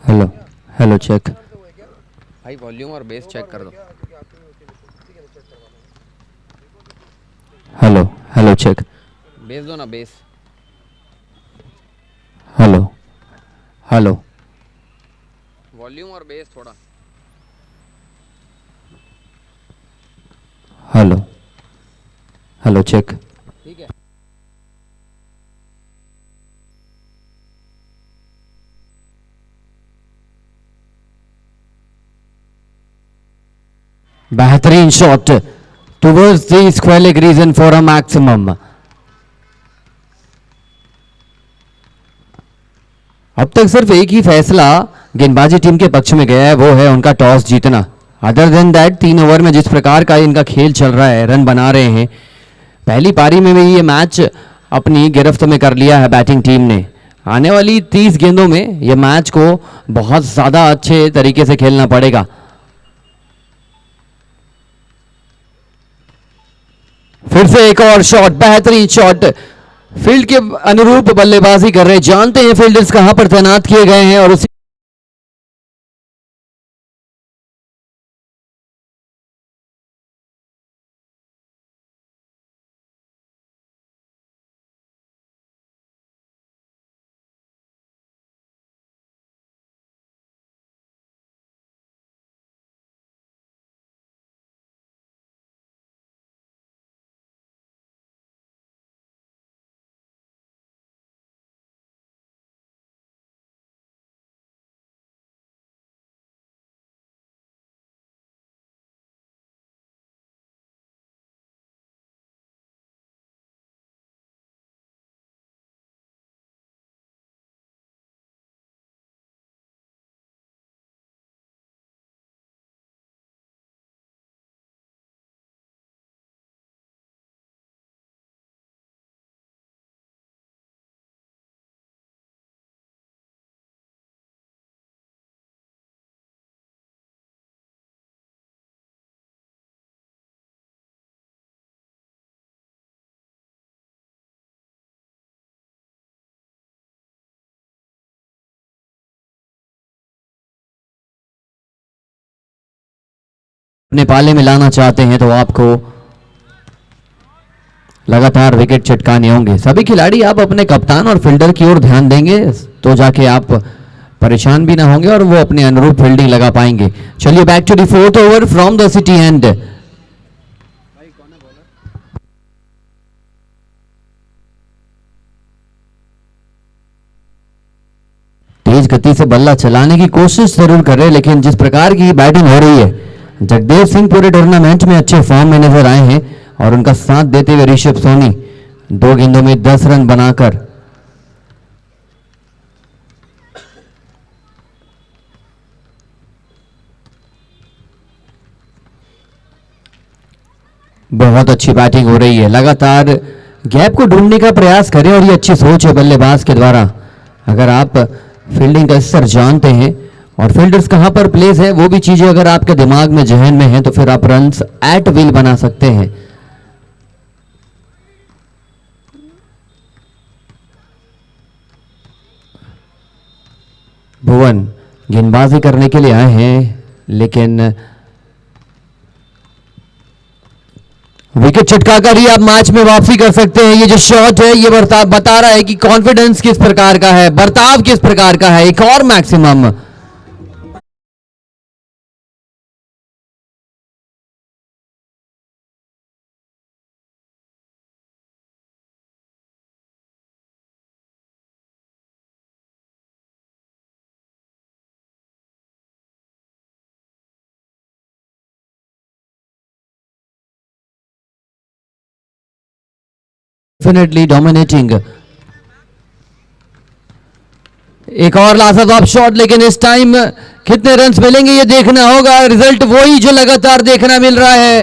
Hello hello check. भाई volume और bass check कर दो। Hello hello check. बेस दो ना, बेस। हेलो हेलो वॉल्यूम और बेस थोड़ा। Hello hello check. ठीक है। बेहतरीन shot towards the square leg region for a maximum. अब तक सिर्फ एक ही फैसला गेंदबाजी टीम के पक्ष में गया है, वो है उनका टॉस जीतना। अदर देन दैट 3 ओवर में जिस प्रकार का इनका खेल चल रहा है, रन बना रहे हैं, पहली पारी में भी ये मैच अपनी गिरफ्त में कर लिया है बैटिंग टीम ने। आने वाली 30 गेंदों में ये मैच को बहुत ज़्यादा अच्छे तरीके से खेलना पड़ेगा। फिर से एक और शॉट, बेहतरीन शॉट, फील्ड के अनुरूप बल्लेबाजी कर रहे हैं, जानते हैं फील्डर्स कहां पर तैनात किए गए हैं और उसी अपने पाले में लाना चाहते हैं तो आपको लगातार विकेट चटकाने होंगे। सभी खिलाड़ी आप अपने कप्तान और फील्डर की ओर ध्यान देंगे तो जाके आप परेशान भी ना होंगे और वो अपने अनुरूप फील्डिंग लगा पाएंगे। चलिए back to the fourth over from the city end. तेज गति से बल्ला चलाने की कोशिश जरूर कर रहे हैं, लेकिन जिस प्रकार की बैटिंग हो रही है, जगदेव सिंह पूरे टूर्नामेंट में अच्छे फॉर्म में नजर आए हैं और उनका साथ देते हुए ऋषभ सोनी 2 गेंदों में 10 रन बनाकर बहुत अच्छी बैटिंग हो रही है। लगातार गैप को ढूंढने का प्रयास करें और ये अच्छी सोच है बल्लेबाज के द्वारा। अगर आप फील्डिंग का स्तर जानते हैं और फील्डर्स कहां पर प्लेस है, वो भी चीजें अगर आपके दिमाग में जहन में है, तो फिर आप रन्स एट विल बना सकते हैं। भुवन गेंदबाजी करने के लिए आए हैं, लेकिन विकेट चटकाकर ही आप मैच में वापसी कर सकते हैं। ये जो शॉट है ये बता रहा है कि कॉन्फिडेंस किस प्रकार का है, बर्ताव किस प्रकार का है। एक और मैक्सिमम। Definitely dominating. एक और लाजवाब शॉट, लेकिन इस टाइम कितने रन्स मिलेंगे ये देखना होगा। रिजल्ट वही जो लगातार देखना मिल रहा है।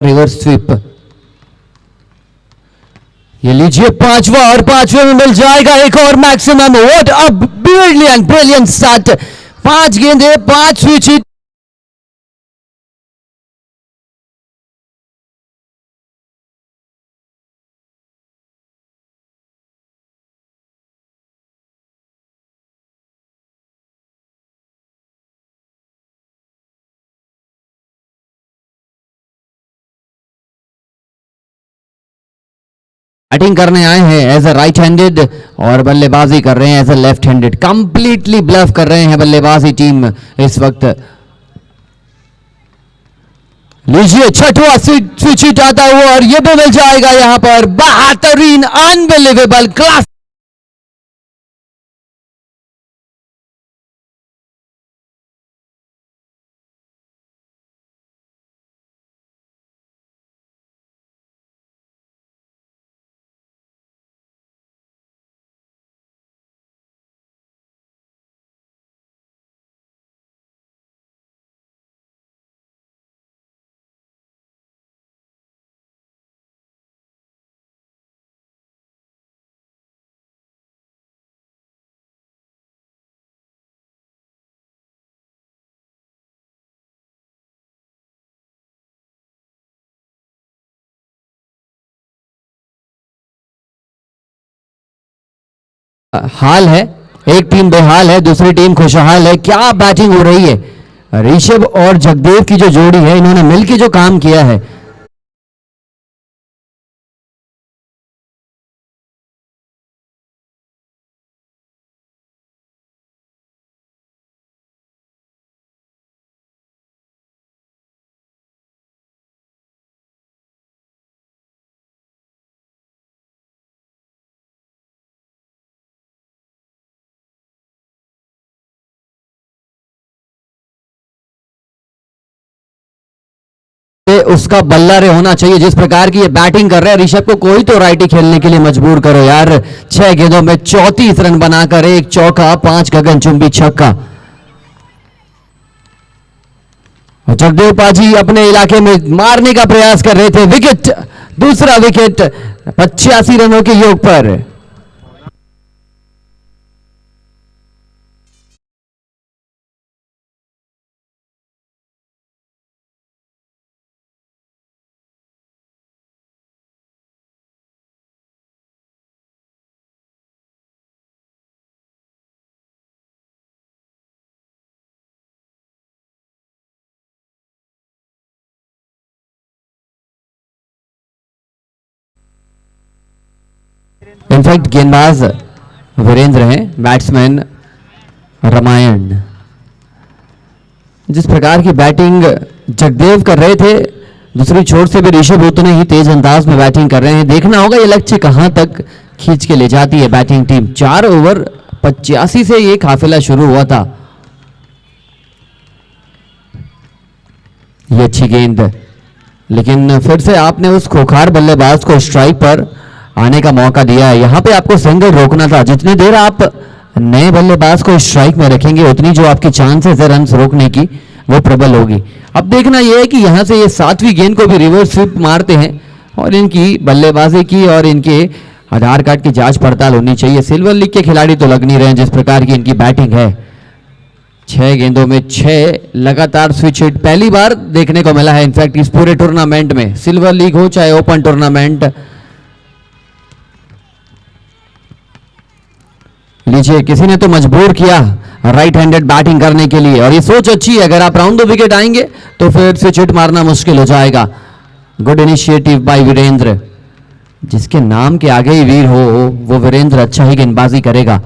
Reverse sweep. ये लीजिए पांचवा, और पांचवे में मिल जाएगा एक और maximum. What a brilliant brilliant start. 5 गेंदे, 5 स्विच हिट। बैटिंग करने आए हैं एज अ राइट हैंडेड और बल्लेबाजी कर रहे हैं as a left handed. Completely bluff कर रहे हैं बल्लेबाजी टीम इस वक्त। लीजिए छठवां स्विच हिट आता हुआ, और ये भी मिल जाएगा यहां पर। बेहतरीन, अनबिलीवेबल क्लास। हाल है, एक टीम बेहाल है, दूसरी टीम खुशहाल है। क्या बैटिंग हो रही है। ऋषभ और जगदेव की जो जोड़ी है, इन्होंने मिलकर जो काम किया है। उसका बल्ला रे होना चाहिए। जिस प्रकार की ये बैटिंग कर रहे हैं, ऋषभ को कोई तो राइटी खेलने के लिए मजबूर करो यार। 6 गेंदों में 34 रन बनाकर एक चौका, 5 गगनचुंबी छक्का। जगदेव पाजी अपने इलाके में मारने का प्रयास कर रहे थे। विकेट, दूसरा विकेट 85 रनों के योग पर। इनफैक्ट गेंदबाज वीरेंद्र हैं, बैट्समैन रामायण। जिस प्रकार की बैटिंग जगदेव कर रहे थे, दूसरी छोर से भी ऋषभ उतने ही तेज अंदाज में बैटिंग कर रहे हैं। देखना होगा ये लक्ष्य कहां तक खींच के ले जाती है बैटिंग टीम। 4 ओवर 85 से ये काफिला शुरू हुआ था। ये अच्छी गेंद, लेकिन फिर से आपने उस खोखार बल्लेबाज को स्ट्राइक पर आने का मौका दिया है। यहां पे आपको सिंगल रोकना था। जितनी देर आप नए बल्लेबाज को स्ट्राइक में रखेंगे, उतनी जो आपकी चांसेस है रन रोकने की, वो प्रबल होगी। अब देखना यह है कि यहां से ये 7वीं गेंद को भी रिवर्स स्विप मारते हैं, और इनकी बल्लेबाजी की और इनके आधार कार्ड की जांच पड़ताल होनी चाहिए। सिल्वर लीग के खिलाड़ी तो लग नहीं रहे हैं जिस प्रकार की इनकी बैटिंग है। 6 गेंदों में 6 लगातार स्विच हिट पहली बार देखने को मिला है इनफैक्ट इस पूरे टूर्नामेंट में, सिल्वर लीग हो चाहे ओपन टूर्नामेंट। लीजिए, किसी ने तो मजबूर किया राइट हैंडेड बैटिंग करने के लिए, और ये सोच अच्छी है। अगर आप राउंड द विकेट आएंगे तो फिर स्विच हिट मारना मुश्किल हो जाएगा। Good initiative by Virender. जिसके नाम के आगे ही वीर हो, वो वीरेंद्र अच्छा ही गेंदबाजी करेगा।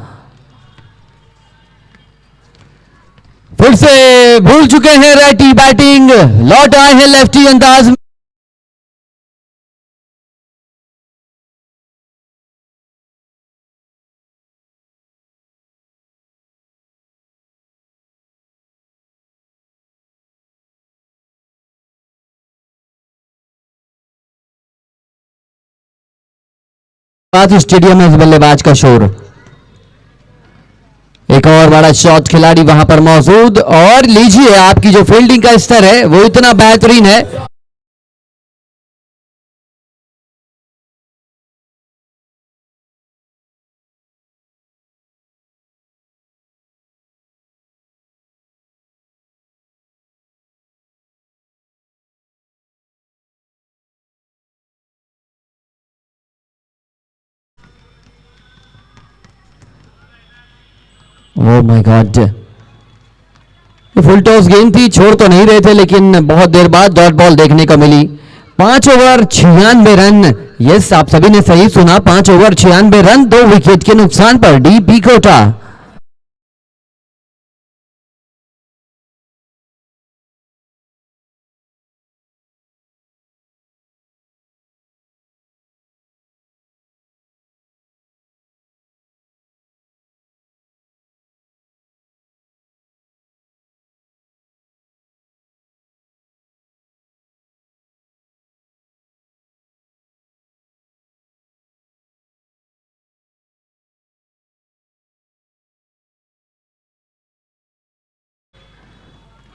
फिर से भूल चुके हैं राइटी बैटिंग, लौट आए हैं लेफ्टी अंदाज में। स्टेडियम में इस बल्लेबाज का शोर। एक और बड़ा शॉट खिलाड़ी वहां पर मौजूद, और लीजिए आपकी जो फील्डिंग का स्तर है वो इतना बेहतरीन है। Oh my God, full toss गेंद थी, छोड़ तो नहीं रहे थे लेकिन बहुत देर बाद डॉट बॉल देखने को मिली। 5 ओवर 96 रन। यस, आप सभी ने सही सुना, 5 ओवर 96 रन, 2 विकेट के नुकसान पर डीपी कोटा।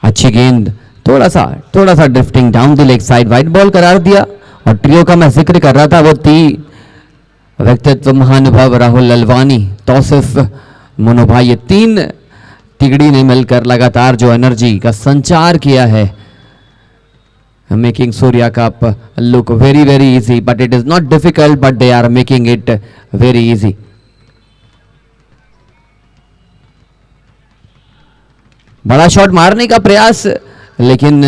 अच्छी गेंद, थोड़ा सा drifting down the leg side, wide ball करार दिया। और ट्रियो का मैं जिक्र कर रहा था, वो व्यक्तित्व महानुभाव राहुल ललवानी, तौसिफ मुनोभा, ये 3 तिगड़ी ने मिलकर लगातार जो एनर्जी का संचार किया है, making Surya cup look very very easy, but it is not difficult, but they are making it very easy. बड़ा शॉट मारने का प्रयास, लेकिन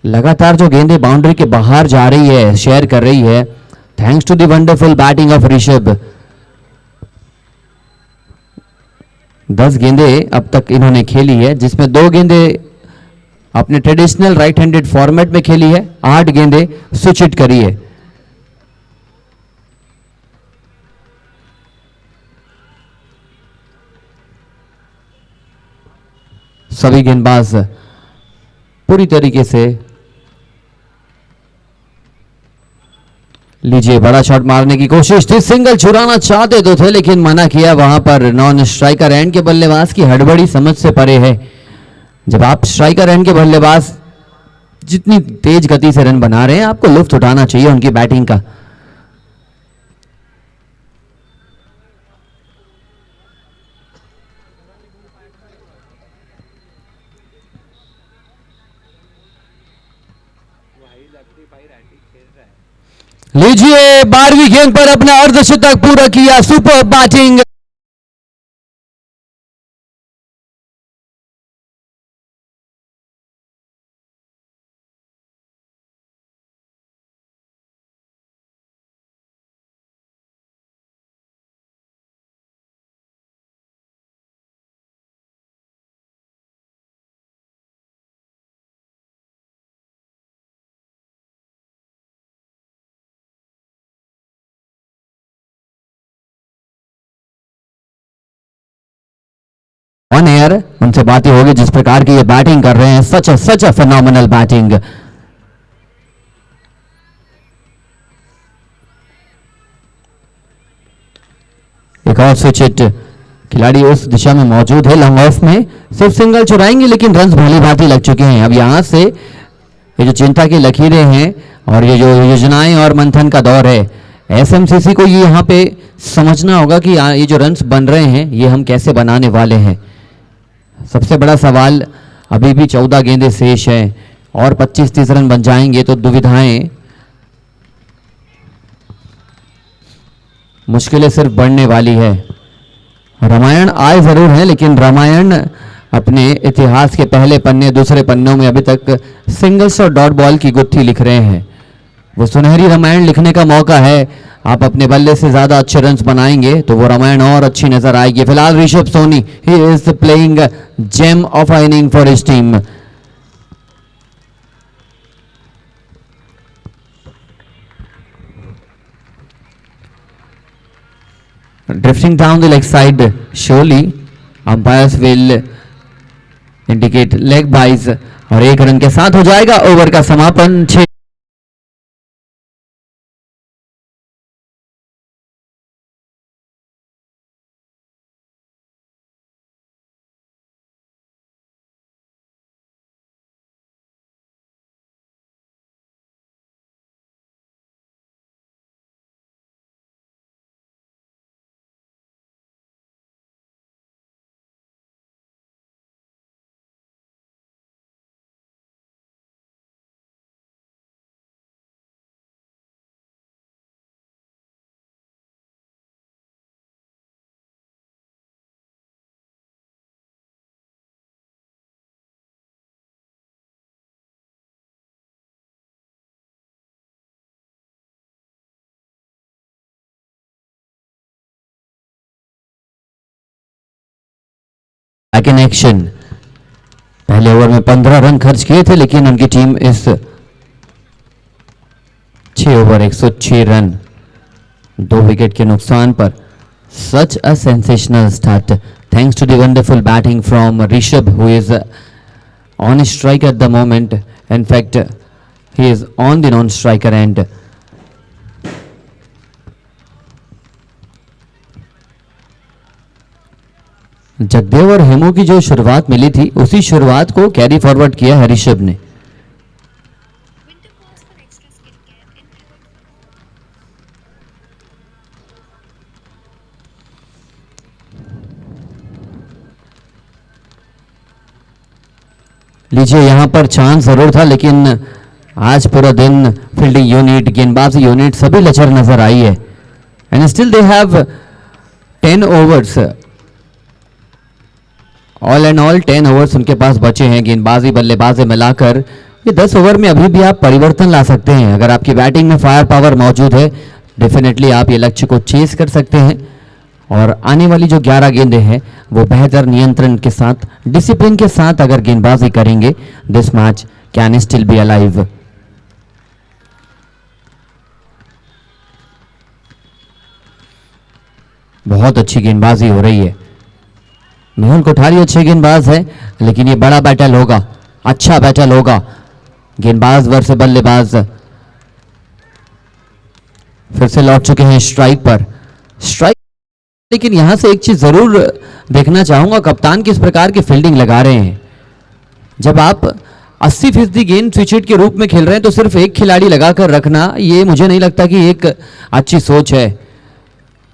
लगातार जो गेंदें बाउंड्री के बाहर जा रही है, शेयर कर रही है, thanks to the wonderful batting of Rishabh. 10 गेंदें अब तक इन्होंने खेली है, जिसमें 2 गेंदें अपने ट्रेडिशनल राइट हैंडेड फॉर्मेट में खेली है, 8 गेंदें स्विच हिट करी है। सभी गेंदबाज पूरी तरीके से, लीजिए बड़ा शॉट मारने की कोशिश थी, सिंगल चुराना चाहते तो थे लेकिन मना किया, वहां पर नॉन स्ट्राइकर एंड के बल्लेबाज की हड़बड़ी समझ से परे है। जब आप स्ट्राइकर एंड के बल्लेबाज जितनी तेज गति से रन बना रहे हैं, आपको लुत्फ उठाना चाहिए उनकी बैटिंग का। लीजिए 12वीं गेंद पर अपना अर्धशतक पूरा किया, सुपर बैटिंग। ऑन एयर उनसे बातें होगी, जिस प्रकार की ये बैटिंग कर रहे हैं, सच अ फिनोमिनल बैटिंग। एक और स्विच हिट, खिलाड़ी उस दिशा में मौजूद है, लॉन्ग ऑफ में सिर्फ सिंगल चुराएंगे लेकिन रन भली भांति लग चुके हैं। अब यहां से ये जो चिंता की लकीरें हैं और ये जो योजनाएं और मंथन का दौर है, एसएमसीसी को ये यहाँ पे समझना होगा कि ये जो रन्स बन रहे हैं, ये हम कैसे बनाने वाले हैं। सबसे बड़ा सवाल, अभी भी 14 गेंदें शेष हैं और 25-30 रन बन जाएंगे तो दुविधाएं, मुश्किलें सिर्फ बढ़ने वाली है। रामायण आए जरूर है, लेकिन रामायण अपने इतिहास के पहले पन्ने, दूसरे पन्नों में अभी तक सिंगल्स और डॉट बॉल की गुत्थी लिख रहे हैं। वो सुनहरी रामायण लिखने का मौका है। आप अपने बल्ले से ज्यादा अच्छे रन्स बनाएंगे तो वो रामायण और अच्छी नजर आएगी। फिलहाल Rishabh Soni, he is playing gem of a inning for his team. Drifting down the leg side, surely umpires will indicate leg byes और 1 रन के साथ हो जाएगा ओवर का समापन। 6 बैक इन एक्शन। पहले ओवर में 15 रन खर्च किए थे, लेकिन उनकी टीम इस 6 ओवर 106 रन 2 विकेट के नुकसान पर। Such a sensational start thanks to the wonderful batting from Rishabh, who is on strike at the moment. In fact, he is on the non-striker end. Jagdev और हेमू की जो शुरुआत मिली थी, उसी शुरुआत को कैरी फॉरवर्ड किया है ऋषभ ने। लीजिए, यहां पर चांस जरूर था, लेकिन आज पूरा दिन फील्डिंग यूनिट, गेंदबाजी यूनिट सभी लचर नजर आई है। And still they have 10 overs, all and all 10 overs उनके पास बचे हैं गेंदबाजी बल्लेबाजी मिलाकर। ये 10 ओवर में अभी भी आप परिवर्तन ला सकते हैं। अगर आपकी बैटिंग में फायर पावर मौजूद है, डेफिनेटली आप ये लक्ष्य को चेस कर सकते हैं। और आने वाली जो 11 गेंदें हैं वो बेहतर नियंत्रण के साथ, डिसिप्लिन के साथ अगर गेंदबाजी करेंगे, this match can still be alive. बहुत अच्छी गेंदबाजी हो रही है। मेहुल कोठारी अच्छे गेंदबाज है, लेकिन ये बड़ा बैटल होगा, अच्छा बैटल होगा। गेंदबाज वर्सेस बल्लेबाज फिर से लौट चुके हैं स्ट्राइक पर। स्ट्राइक, लेकिन यहां से एक चीज जरूर देखना चाहूंगा, कप्तान किस प्रकार की फील्डिंग लगा रहे हैं। जब आप 80% गेंद स्विच हिट के रूप में खेल रहे हैं, तो सिर्फ एक खिलाड़ी लगाकर रखना, ये मुझे नहीं लगता कि एक अच्छी सोच है।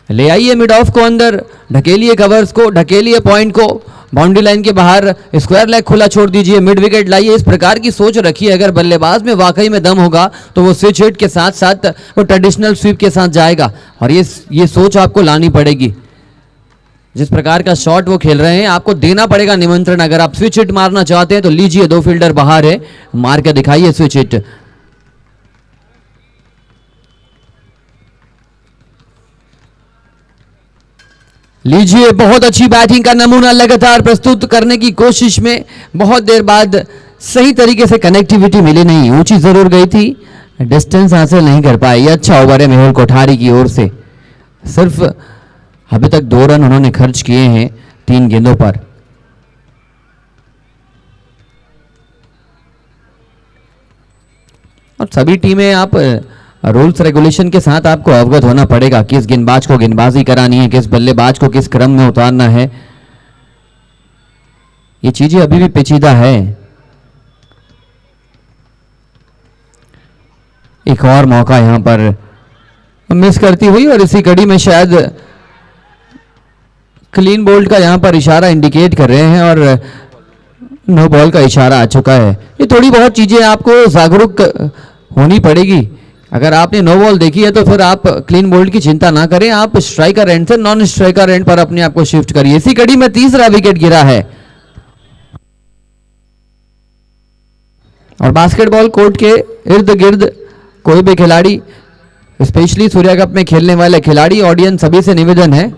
ले आइए मिड ऑफ को अंदर, ढकेलिए कवर्स को, ढकेलिए पॉइंट को, बाउंड्री लाइन के बाहर स्क्वायर लेग खुला छोड़ दीजिए, मिड विकेट लाइए। इस प्रकार की सोच रखिए। अगर बल्लेबाज में वाकई में दम होगा तो वो स्विच हिट के साथ साथ वो ट्रेडिशनल स्वीप के साथ जाएगा। और ये सोच आपको लानी पड़ेगी। जिस प्रकार का शॉट वो खेल रहे हैं, आपको देना पड़ेगा निमंत्रण। अगर आप स्विच हिट मारना चाहते हैं तो लीजिए, 2 फील्डर बाहर है, मार के दिखाइए स्विच हिट। लीजिए, बहुत अच्छी बैटिंग का नमूना लगातार प्रस्तुत करने की कोशिश में बहुत देर बाद सही तरीके से कनेक्टिविटी मिली नहीं। ऊंची जरूर गई थी, डिस्टेंस हासिल नहीं कर पाए। ये अच्छा ओवर है मेहुल कोठारी की ओर से। सिर्फ अभी तक 2 रन उन्होंने खर्च किए हैं 3 गेंदों पर। और सभी टीमें, आप रूल्स रेगुलेशन के साथ आपको अवगत होना पड़ेगा, किस गेंदबाज को गेंदबाजी करानी है, किस बल्लेबाज को किस क्रम में उतारना है। ये चीजें अभी भी पेचीदा है। एक और मौका यहां पर मिस करती हुई, और इसी कड़ी में शायद क्लीन बोल्ड का यहां पर इशारा इंडिकेट कर रहे हैं, और नो बॉल का इशारा आ चुका है। ये थोड़ी बहुत चीजें आपको जागरूक होनी पड़ेगी। अगर आपने नो बॉल देखी है तो फिर आप क्लीन बोल्ड की चिंता ना करें, आप स्ट्राइकर एंड से नॉन स्ट्राइकर एंड पर अपने आप को शिफ्ट करिए। इसी कड़ी में तीसरा विकेट गिरा है। और बास्केटबॉल कोर्ट के इर्द गिर्द कोई भी खिलाड़ी, स्पेशली सूर्या कप में खेलने वाले खिलाड़ी, ऑडियंस सभी से निवेदन है,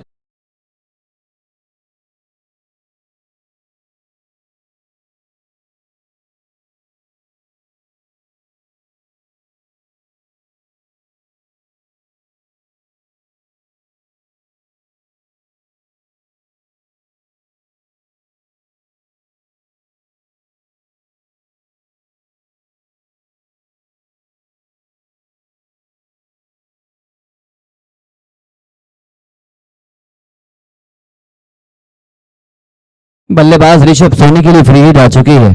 बल्लेबाज ऋषभ सोनी के लिए फ्री हिट आ चुकी है।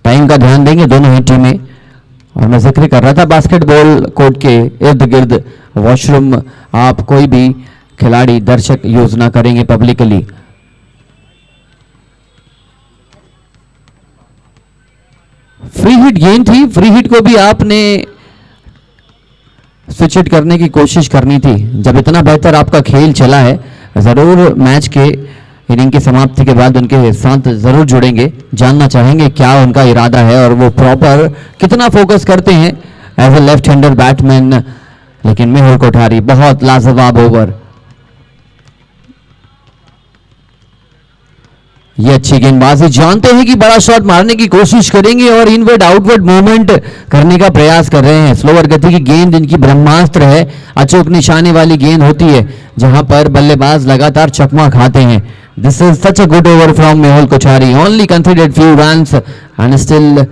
टाइम का ध्यान देंगे दोनों ही टीमें। और मैं जिक्र कर रहा था बास्केटबॉल कोर्ट के इर्द गिर्द वॉशरूम आप कोई भी खिलाड़ी, दर्शक यूज ना करेंगे पब्लिकली। फ्री हिट गेंद थी, फ्री हिट को भी आपने स्विच हिट करने की कोशिश करनी थी। जब इतना बेहतर आपका खेल चला है, जरूर मैच के इनिंग की समाप्ति के बाद उनके साथ जरूर जुड़ेंगे, जानना चाहेंगे क्या उनका इरादा है और वो प्रॉपर कितना फोकस करते हैं as a left hander batsman. लेकिन मेहुल कोठारी, बहुत लाजवाब ओवर। ये अच्छी गेंदबाजी, जानते हैं कि बड़ा शॉट मारने की कोशिश करेंगे और इनवर्ड आउटवर्ड मूवमेंट करने का प्रयास कर रहे हैं। स्लोअर गति की गेंद इनकी ब्रह्मास्त्र है, अचूक निशाने वाली गेंद होती है जहां पर बल्लेबाज लगातार चकमा खाते हैं। This is such a good over from Mehul Kothari, only considered few runs and still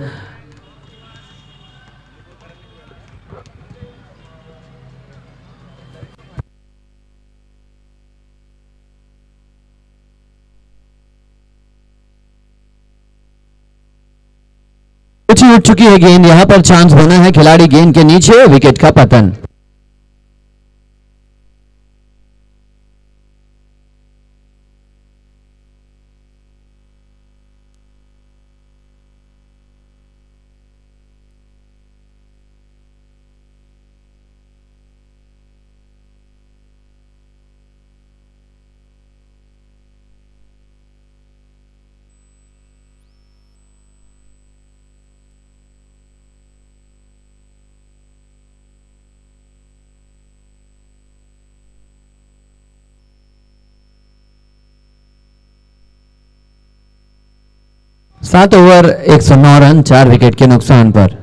ऊंची उठ चुकी है गेंद, यहां पर चांस बना है, खिलाड़ी गेंद के नीचे, विकेट का पतन। सात ओवर 109 रन, 4 विकेट के नुकसान पर।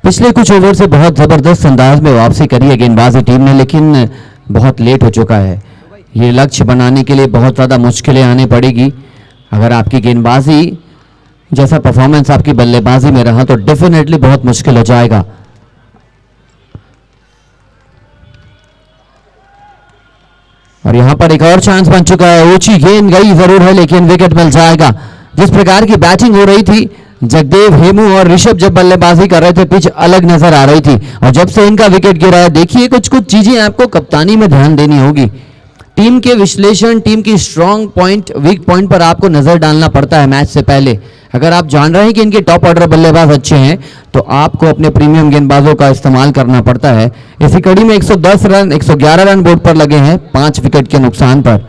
पिछले कुछ ओवर से बहुत ज़बरदस्त अंदाज में वापसी करी है गेंदबाजी टीम ने, लेकिन बहुत लेट हो चुका है। ये लक्ष्य बनाने के लिए बहुत ज़्यादा मुश्किलें आने पड़ेगी। अगर आपकी गेंदबाजी जैसा परफॉर्मेंस आपकी बल्लेबाजी में रहा तो डेफिनेटली बहुत मुश्किल हो जाएगा। और यहां पर एक और चांस बन चुका है, ऊंची गेंद गई जरूर है लेकिन विकेट मिल जाएगा। जिस प्रकार की बैटिंग हो रही थी, जगदेव, हेमू और ऋषभ जब बल्लेबाजी कर रहे थे पिच अलग नजर आ रही थी, और जब से इनका विकेट गिरा है, देखिए कुछ कुछ चीजें आपको कप्तानी में ध्यान देनी होगी। टीम के विश्लेषण, टीम की स्ट्रांग पॉइंट, वीक पॉइंट पर आपको नजर डालना पड़ता है मैच से पहले। अगर आप जान रहे हैं कि इनके टॉप ऑर्डर बल्लेबाज अच्छे हैं तो आपको अपने प्रीमियम गेंदबाजों का इस्तेमाल करना पड़ता है। इसी कड़ी में 110 रन, 111 रन बोर्ड पर लगे हैं 5 विकेट के नुकसान पर।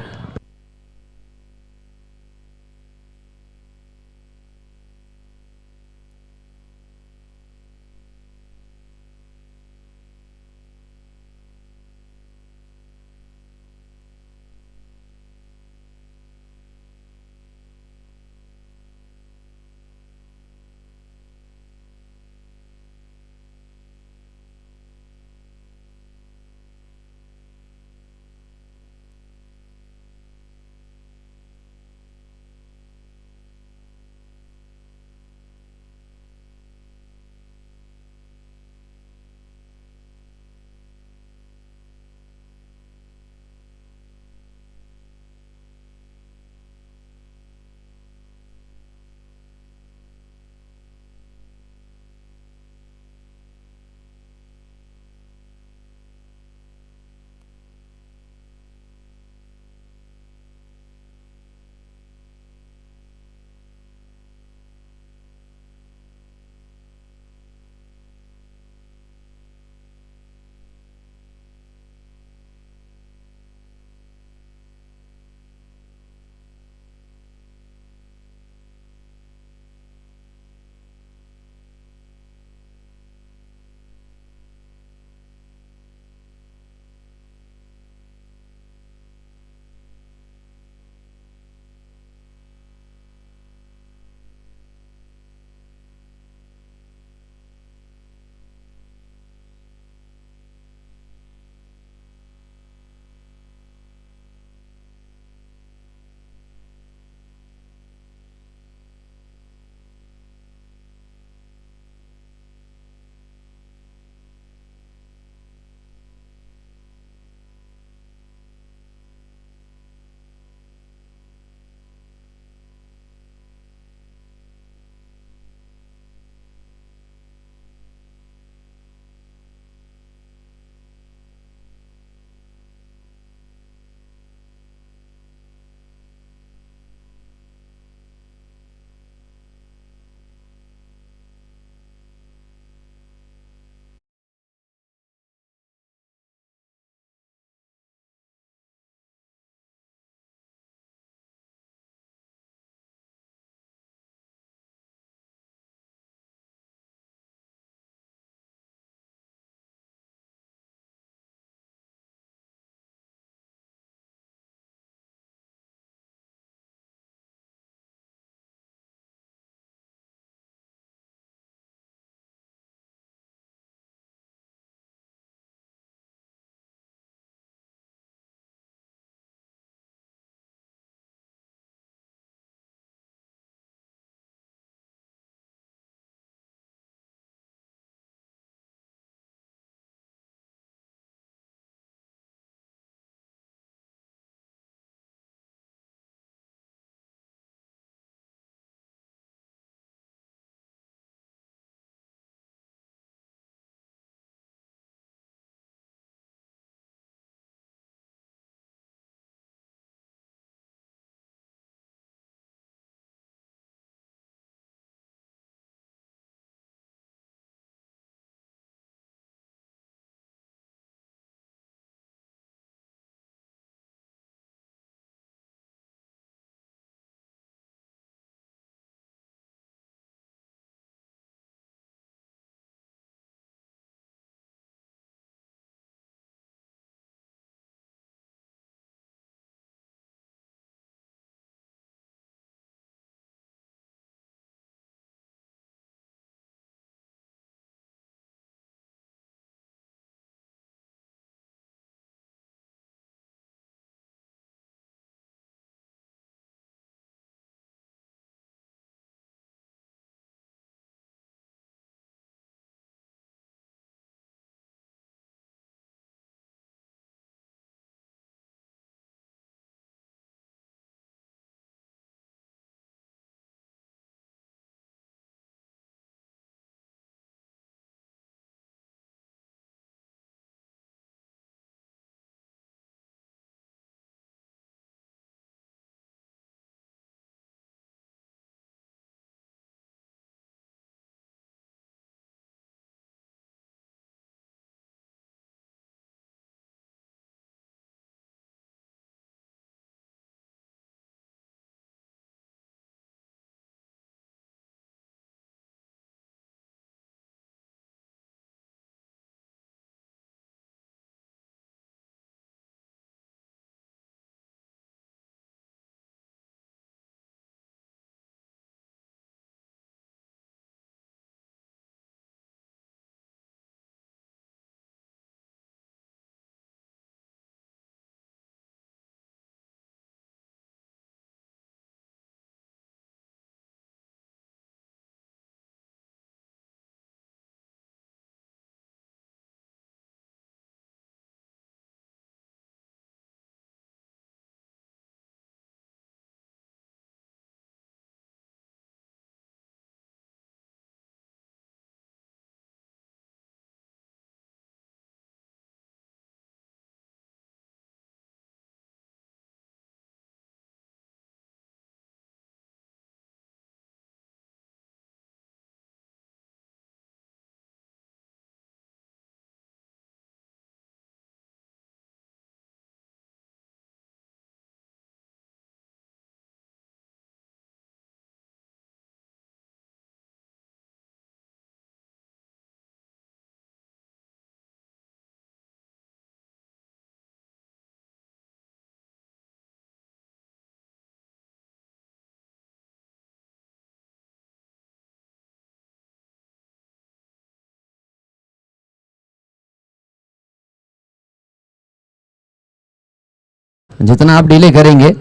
जितना आप डिले करेंगे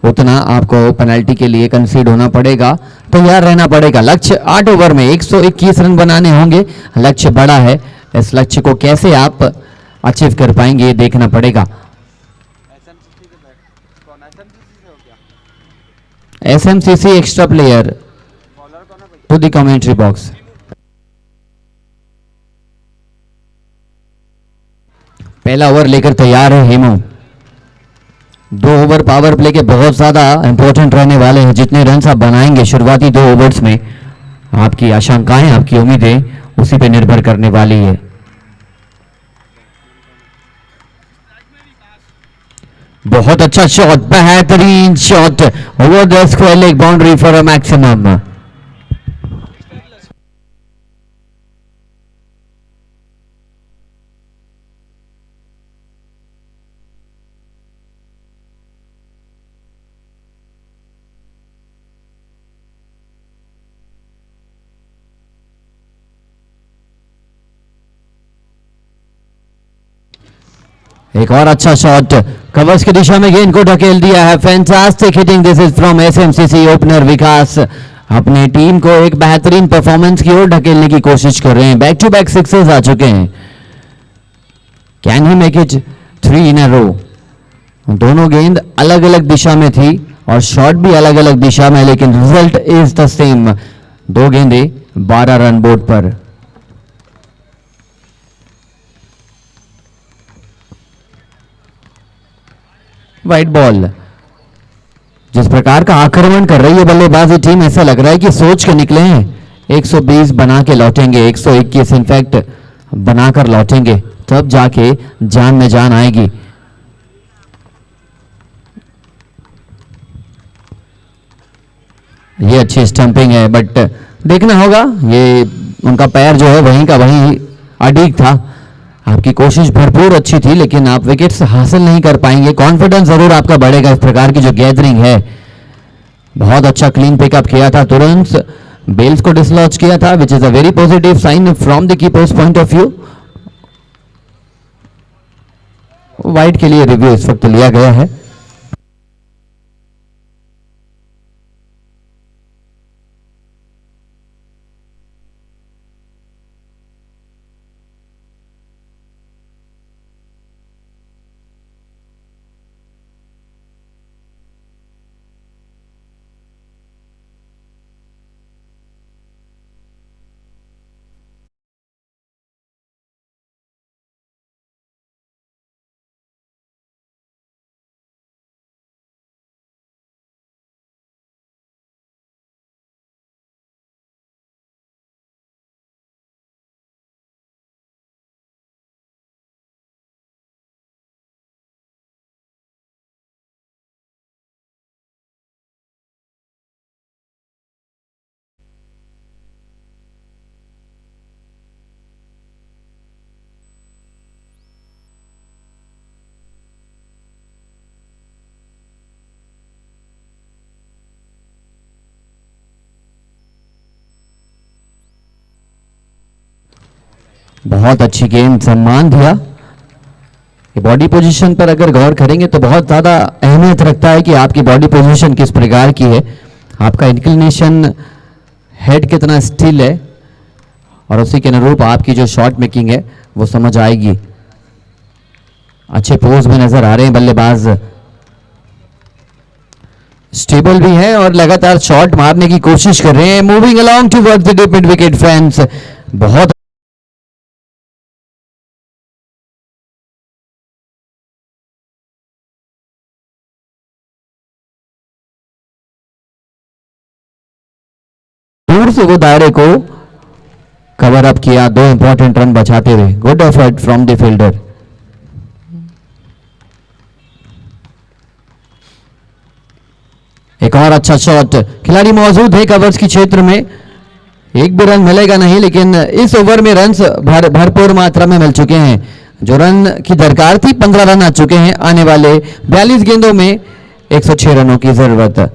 उतना आपको पेनल्टी के लिए कंसीड होना पड़ेगा, तैयार रहना पड़ेगा। लक्ष्य 8 ओवर में 121 रन बनाने होंगे, लक्ष्य बड़ा है। इस लक्ष्य को कैसे आप अचीव कर पाएंगे ये देखना पड़ेगा। SMCC extra player to the commentary box. पहला ओवर लेकर तैयार है हेमू। 2 ओवर पावर प्ले के बहुत ज्यादा इंपॉर्टेंट रहने वाले हैं। जितने रन आप बनाएंगे शुरुआती 2 ओवर्स में, आपकी आशंकाएं, आपकी उम्मीदें उसी पे निर्भर करने वाली है। बहुत अच्छा शॉट, बेहतरीन shot over the square leg boundary for a maximum. एक और अच्छा शॉट, कवर्स की दिशा में गेंद को ढकेल दिया है। Fantastic hitting, this is from SMCC opener Vikas. अपनी टीम को एक बेहतरीन परफॉर्मेंस की ओर ढकेलने की कोशिश कर रहे हैं। बैक टू बैक सिक्सेस आ चुके हैं। कैन ही मेक इट 3 इन अ रो। दोनों गेंद अलग अलग दिशा में थी और शॉट भी अलग अलग दिशा में, लेकिन रिजल्ट इज द सेम। 2 गेंदे 12 रन बोर्ड पर। White ball. जिस प्रकार का आक्रमण कर रही है बल्लेबाजी टीम, ऐसा लग रहा है कि सोच के निकले हैं। 120 बना के लौटेंगे, 121 इनफैक्ट बनाकर लौटेंगे, तब जाके जान में जान आएगी। ये अच्छी स्टंपिंग है, बट देखना होगा। ये उनका पैर जो है वहीं का वहीं अड़ीग था। आपकी कोशिश भरपूर अच्छी थी, लेकिन आप विकेट्स हासिल नहीं कर पाएंगे। कॉन्फिडेंस जरूर आपका बढ़ेगा। इस प्रकार की जो गैदरिंग है, बहुत अच्छा क्लीन पिकअप किया था, तुरंत बेल्स को डिसलॉन्च किया था, which is a very positive sign from the keeper's point of view. Wide के लिए रिव्यू इस वक्त लिया गया है। बहुत अच्छी गेंद, सम्मान दिया। बॉडी पोजीशन पर अगर गौर करेंगे तो बहुत ज़्यादा अहमियत रखता है कि आपकी बॉडी पोजीशन किस प्रकार की है, आपका इंक्लिनेशन, हेड कितना स्टिल है, और उसी के अनुरूप आपकी जो शॉट मेकिंग है वो समझ आएगी। अच्छे पोज में नजर आ रहे हैं बल्लेबाज, स्टेबल भी है और लगातार शॉट मारने की कोशिश कर रहे हैं। Moving along towards the deep mid wicket friends. बहुत दूर से वो दायरे को कवर अप किया, 2 इंपॉर्टेंट रन बचाते हुए। Good effort from the fielder. एक और अच्छा शॉट, खिलाड़ी मौजूद है कवर्स की क्षेत्र में। एक भी रन मिलेगा नहीं, लेकिन इस ओवर में रन भरपूर मात्रा में मिल चुके हैं। जो रन की दरकार थी 15 रन आ चुके हैं। आने वाले 42 गेंदों में 106 रनों की जरूरत।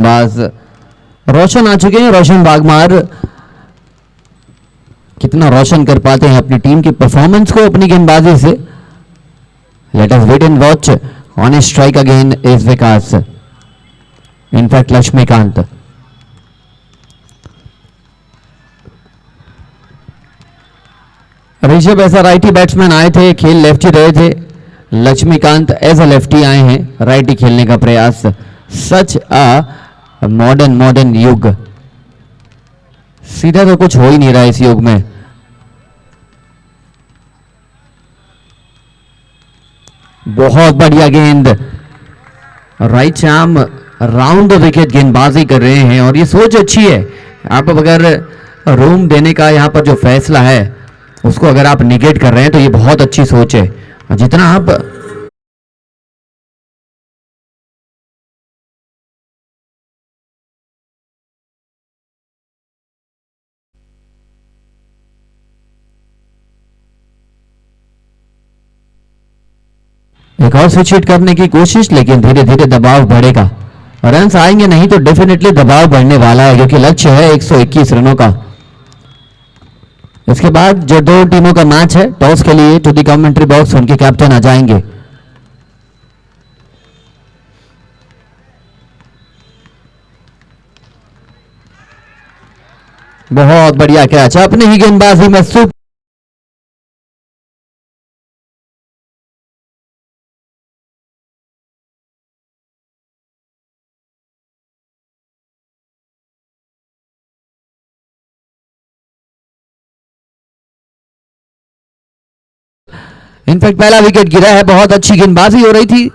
बाज रोशन आ चुके हैं, रोशन बागमार कितना रोशन कर पाते हैं अपनी टीम की परफॉर्मेंस को अपनी गेंदबाजी से. Let us wait and watch. On strike again is Vikas, in fact Laxmikant. Rishabh ऐसा राइटी बैट्समैन आए थे, खेल लेफ्टी रहे थे. लक्ष्मीकांत एज अ लेफ्टी आए हैं, राइटी खेलने का प्रयास. सच अ मॉडर्न युग. सीधा तो कुछ हो ही नहीं रहा इस युग में. बहुत बढ़िया गेंद. राइट शाम राउंड द विकेट गेंदबाजी कर रहे हैं और ये सोच अच्छी है. आप अगर रूम देने का यहाँ पर जो फैसला है उसको अगर आप निगेट कर रहे हैं तो ये बहुत अच्छी सोच है. जितना आप एक और स्विच हिट करने की कोशिश, लेकिन धीरे धीरे दबाव बढ़ेगा. रन्स आएंगे नहीं तो डेफिनेटली दबाव बढ़ने वाला है क्योंकि लक्ष्य है 121 रनों का. इसके बाद जो दो टीमों का मैच है टॉस के लिए टू द कमेंट्री बॉक्स उनके कैप्टन आ जाएंगे. बहुत बढ़िया कैच अपनी ही गेंदबाजी में. सुपर इनफैक्ट पहला विकेट गिरा है. बहुत अच्छी गेंदबाजी हो रही थी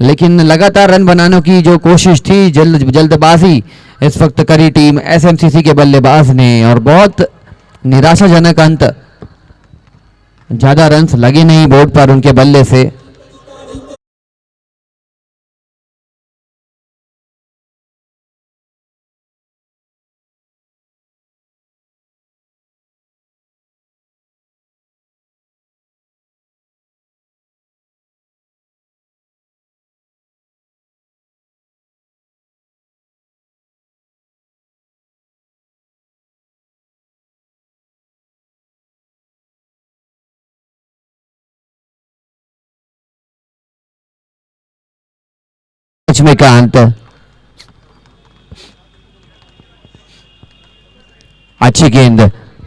लेकिन लगातार रन बनाने की जो कोशिश थी, जल्दबाजी इस वक्त करी टीम एसएमसीसी के बल्लेबाज ने और बहुत निराशाजनक अंत. ज्यादा रन्स लगे नहीं बोर्ड पर उनके बल्ले से. लक्ष्मीकांत अच्छी गेंद.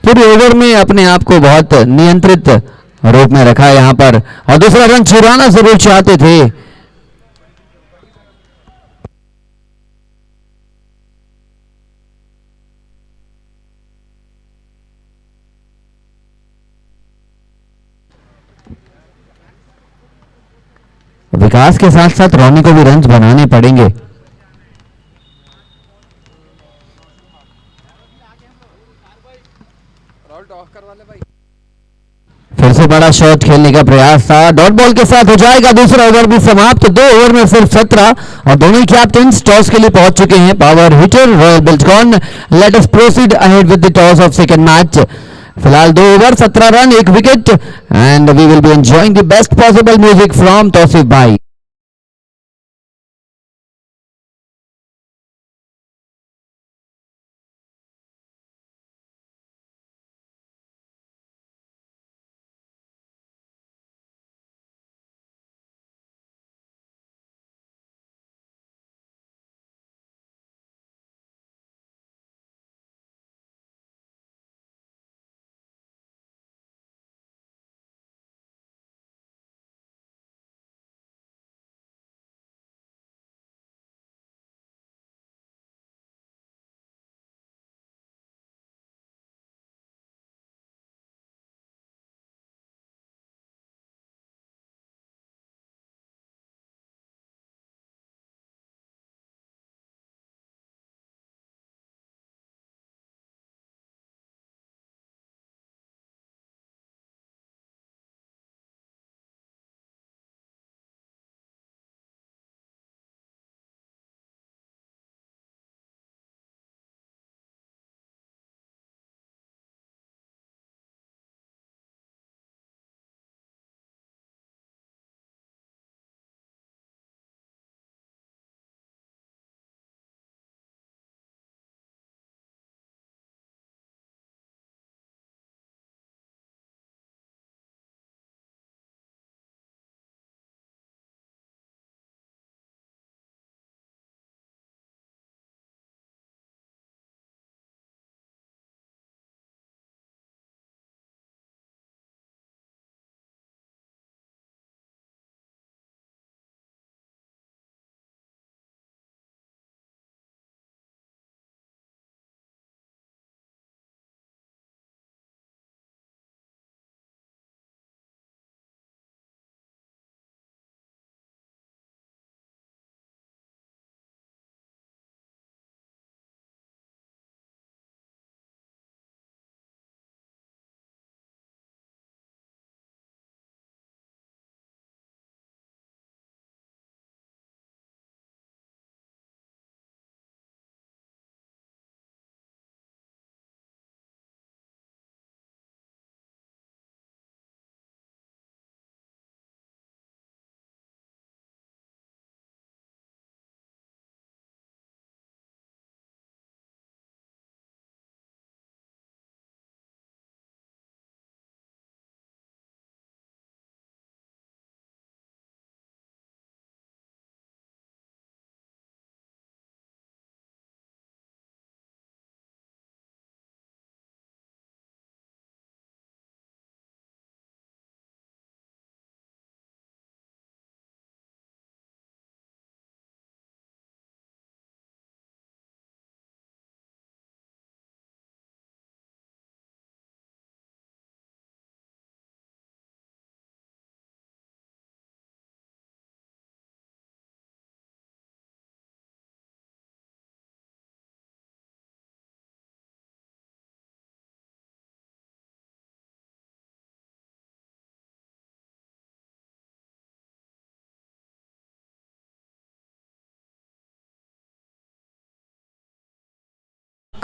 पूरे ओवर में अपने आप को बहुत नियंत्रित रूप में रखा है यहां पर और दूसरा रन चुराना जरूर चाहते थे. विकास के साथ साथ रोनी को भी रन बनाने पड़ेंगे. राहुल टॉस करवा ले भाई. फिर से बड़ा शॉट खेलने का प्रयास था. डॉट बॉल के साथ हो जाएगा दूसरा ओवर भी समाप्त. 2 ओवर में सिर्फ 17 और दोनों ही कैप्टन टॉस के लिए पहुंच चुके हैं. Power hitter royal Biltcon. Let us proceed ahead with the toss of second match. फिलहाल 2 over 17 run 1 wicket and we will be enjoying the best possible music from Tauseef भाई.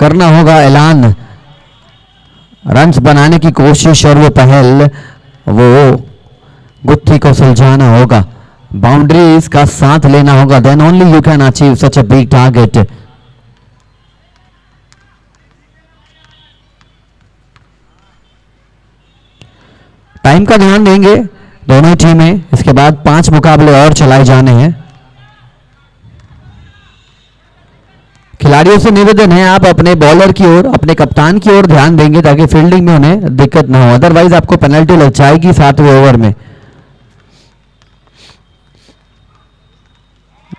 करना होगा ऐलान, रन्स बनाने की कोशिश और वो पहल, वो गुत्थी को सुलझाना होगा, बाउंड्रीज का साथ लेना होगा, then only you can achieve such a big target. Time का ध्यान देंगे दोनों टीमें, इसके बाद 5 मुकाबले और चलाए जाने हैं। खिलाड़ियों से निवेदन है आप अपने बॉलर की ओर, अपने कप्तान की ओर ध्यान देंगे ताकि फील्डिंग में उन्हें दिक्कत ना हो, अदरवाइज आपको पेनल्टी लग जाएगी 7वें ओवर में।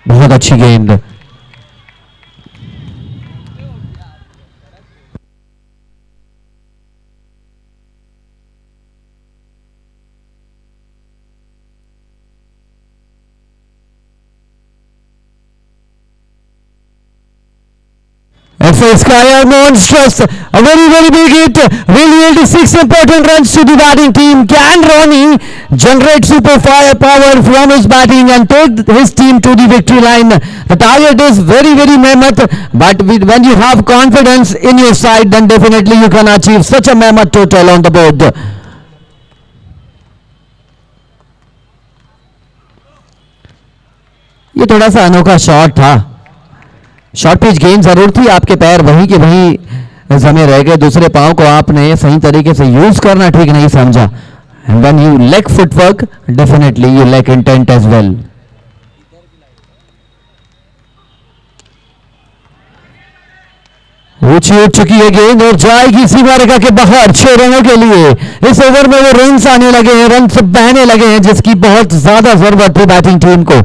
बहुत अच्छी गेंद, FA Sky monstrous, a very big hit, will yield 6 important runs to the batting team. Can Ronnie generate super firepower from his batting and take his team to the victory line? The target is very mammoth, but when you have confidence in your side, then definitely you can achieve such a mammoth total on the board. ये थोड़ा सा अनोखा shot था, short pitch गेंद जरूर थी, आपके पैर वहीं के वहीं जमे रह गए, दूसरे पांव को आपने सही तरीके से यूज करना ठीक नहीं समझा, and when you lack footwork definitely you lack intent as well. ऊंची उठ चुकी है गेंद और जाएगी सीमा रेखा के बाहर 6 रनों के लिए। इस ओवर में वो रन्स आने लगे हैं, रन्स बहने लगे हैं, जिसकी बहुत ज्यादा जरूरत थी बैटिंग टीम को।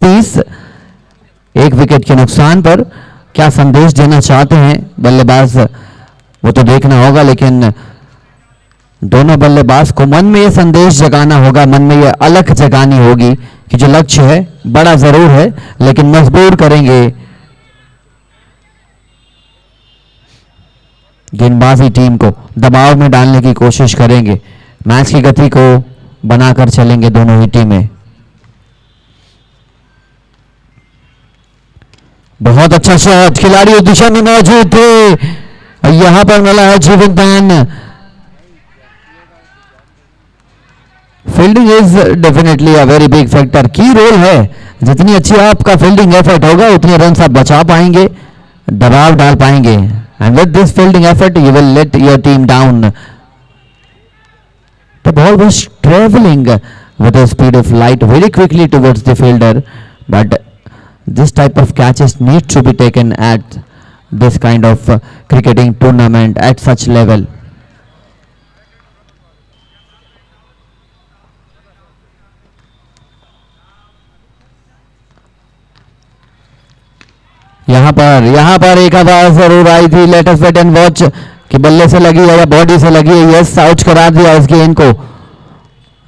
तीस एक विकेट के नुकसान पर क्या संदेश देना चाहते हैं बल्लेबाज, वो तो देखना होगा, लेकिन दोनों बल्लेबाज को मन में ये संदेश जगाना होगा, मन में ये अलख जगानी होगी कि जो लक्ष्य है बड़ा जरूर है, लेकिन मजबूर करेंगे गेंदबाजी टीम को, दबाव में डालने की कोशिश करेंगे, मैच की गति को बनाकर चलेंगे दोनों ही टीमें। बहुत अच्छा शॉट, खिलाड़ी उस दिशा में मौजूद थे, यहां पर मिला है जीवन दान। Fielding is definitely a very big factor, की रोल है, जितनी अच्छी आपका फील्डिंग एफर्ट होगा उतने रन आप बचा पाएंगे, दबाव डाल पाएंगे, and with this fielding effort you will let your team down. The ball was traveling with a speed of light very quickly towards the fielder, but this type of catches need to be taken at this kind of cricketing tournament at such level. यहाँ पर एक आवाज जरूर आई थी, let us wait and watch, कि बल्ले से लगी है या बॉडी से लगी है, यस आउट करा दिया इस गेंद को।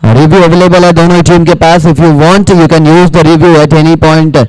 रिव्यू अवेलेबल है दोनों टीम के पास, if you want you can use the review at any point.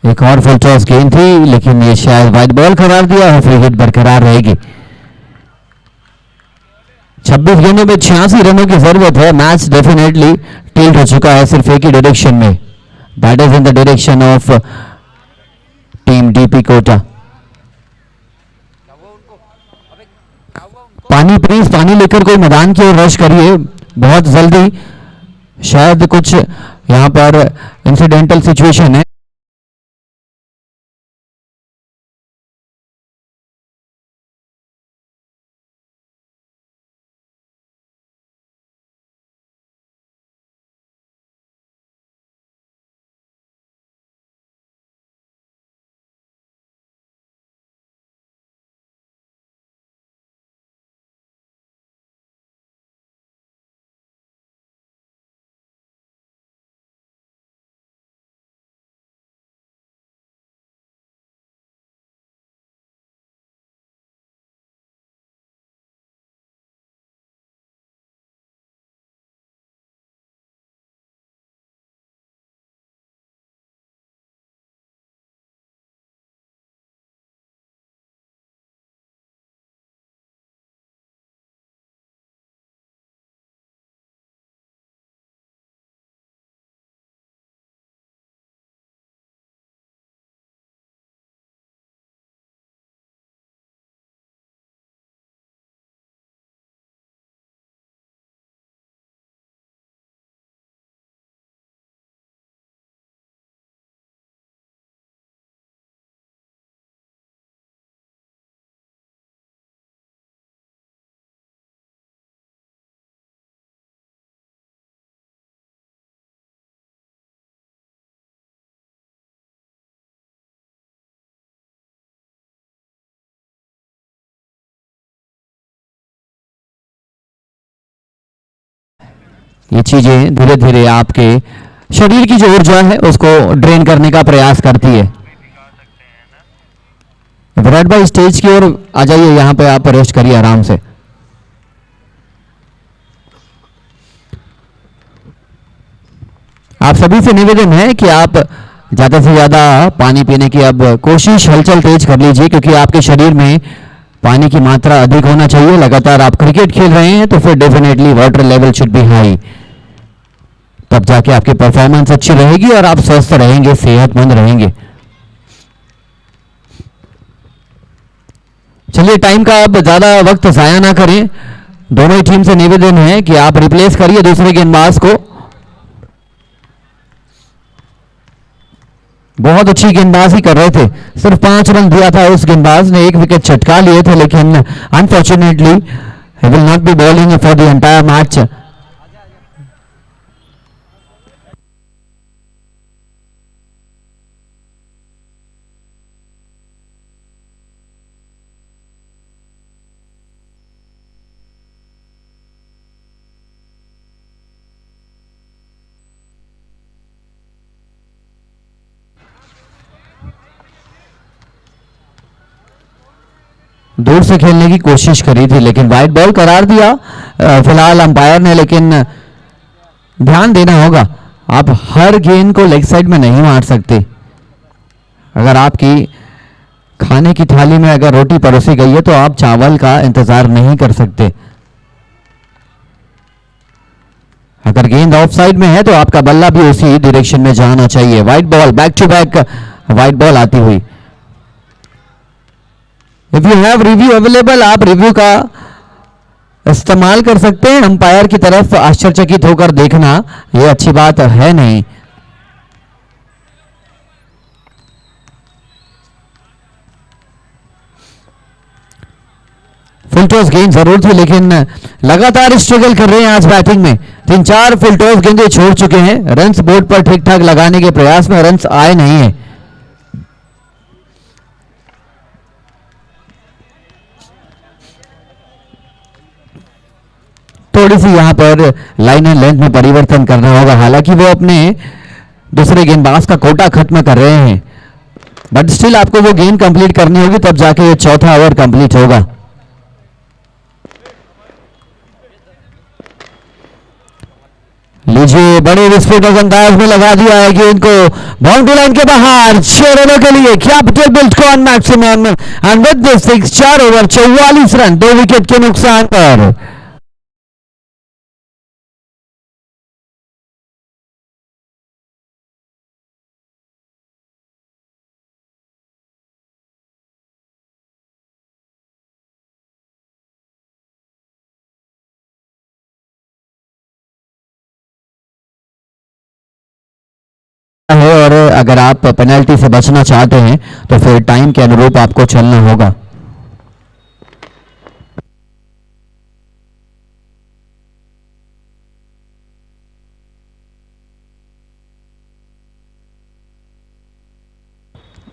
एक और फुल टॉस गेंद थी लेकिन ये शायद वाइड बॉल करार दिया और फ्री हिट बरकरार रहेगी। 26 गेंदों में 86 रनों की जरूरत है। मैच डेफिनेटली टिल्ट हो चुका है सिर्फ एक ही डायरेक्शन में, that is in the direction of team DP Kota. पानी प्लीज, पानी लेकर कोई मैदान की ओर रश करिए बहुत जल्दी, शायद कुछ यहां पर इंसिडेंटल सिचुएशन है। ये चीजें धीरे धीरे आपके शरीर की जो ऊर्जा है उसको ड्रेन करने का प्रयास करती है। विराट भाई स्टेज की ओर आ जाइए, यहां पे आप रेस्ट करिए आराम से। आप सभी से निवेदन है कि आप ज्यादा से ज्यादा पानी पीने की अब कोशिश, हलचल तेज कर लीजिए क्योंकि आपके शरीर में पानी की मात्रा अधिक होना चाहिए। लगातार आप क्रिकेट खेल रहे हैं तो फिर definitely water level should be high, तब जाके आपकी परफॉर्मेंस अच्छी रहेगी और आप स्वस्थ रहेंगे, सेहतमंद रहेंगे। चलिए टाइम का अब ज्यादा वक्त जाया ना करें, दोनों ही टीम से निवेदन है कि आप रिप्लेस करिए दूसरे गेंदबाज को। बहुत अच्छी गेंदबाजी कर रहे थे, सिर्फ 5 रन दिया था उस गेंदबाज ने, 1 विकेट चटका लिए थे लेकिन unfortunately he will not be bowling for the entire match. दूर से खेलने की कोशिश करी थी लेकिन वाइड बॉल करार दिया फिलहाल अंपायर ने, लेकिन ध्यान देना होगा आप हर गेंद को लेग साइड में नहीं मार सकते। अगर आपकी खाने की थाली में अगर रोटी परोसी गई है तो आप चावल का इंतजार नहीं कर सकते। अगर गेंद ऑफ साइड में है तो आपका बल्ला भी उसी डायरेक्शन में जाना चाहिए। Wide ball, back to back wide ball आती हुई। If you have review available, आप रिव्यू का इस्तेमाल कर सकते हैं। अंपायर की तरफ आश्चर्यचकित होकर देखना यह अच्छी बात है नहीं। फुल टॉस गेंद जरूर थी लेकिन लगातार स्ट्रगल कर रहे हैं आज बैटिंग में। 3-4 फुल टॉस गेंदें छोड़ चुके हैं, रन्स बोर्ड पर ठीक ठाक लगाने के प्रयास में रन्स आए नहीं है। थोड़ी सी यहां पर लाइन एंड लेंथ में परिवर्तन करना होगा, हालांकि वो अपने दूसरे गेंदबाज का कोटा खत्म कर रहे हैं, बट स्टिल आपको वो गेंद कंप्लीट करनी होगी तब जाके ये चौथा ओवर कंप्लीट होगा। लीजिए बड़े विस्फोटक अंदाज में लगा दिया है कि इनको बाउंड्री लाइन के बाहर 6 रनों के लिए capital Biltcon maximum and with this 4 over 44 run 2 wicket के नुकसान पर। है और अगर आप पेनल्टी से बचना चाहते हैं तो फिर टाइम के अनुरूप आपको चलना होगा।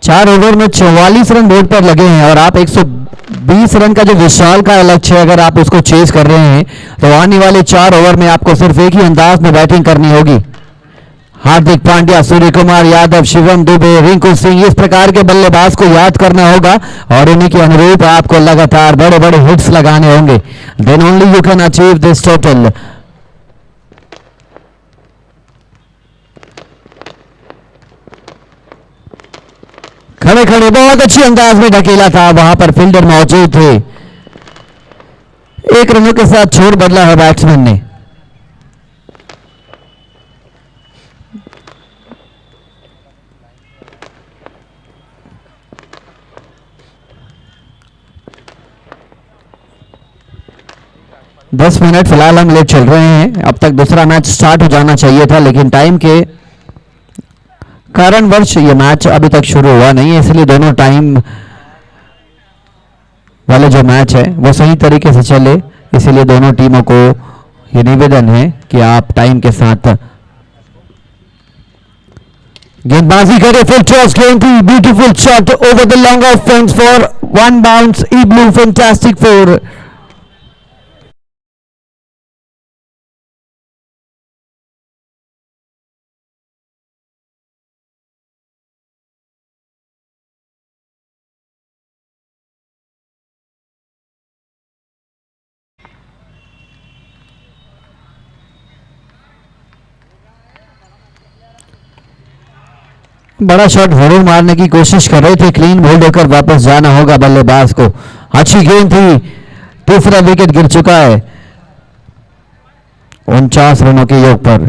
चार ओवर में 44 रन बोर्ड पर लगे हैं और आप 120 रन का जो विशाल का लक्ष्य है अगर आप उसको चेज कर रहे हैं तो आने वाले 4 ओवर में आपको सिर्फ एक ही अंदाज में बैटिंग करनी होगी। हार्दिक पांड्या, सूर्य कुमार यादव, शिवम दुबे, रिंकू सिंह, इस प्रकार के बल्लेबाज को याद करना होगा और उन्हीं के अनुरूप आपको लगातार बड़े बड़े हिट्स लगाने होंगे। Then only you can achieve this total. खड़े खड़े बहुत अच्छी अंदाज में ढकेला था, वहां पर फील्डर मौजूद थे। 1 रनों के साथ छोड़ बदला है बैट्समैन ने। दस मिनट फिलहाल हम लेट चल रहे हैं, अब तक दूसरा मैच स्टार्ट हो जाना चाहिए था लेकिन टाइम के कारणवश ये मैच अभी तक शुरू हुआ नहीं है, इसलिए दोनों टाइम वाले जो मैच है वो सही तरीके से चले, इसलिए दोनों टीमों को ये निवेदन है कि आप टाइम के साथ गेंदबाजी करें। फुल टॉस गेंद थी, beautiful shot over the long off fence for 1 bounce, E blue fantastic 4। बड़ा शॉट जरूर मारने की कोशिश कर रहे थे, क्लीन बोल्ड होकर वापस जाना होगा बल्लेबाज को। अच्छी गेंद थी, तीसरा विकेट गिर चुका है 49 रनों के योग पर।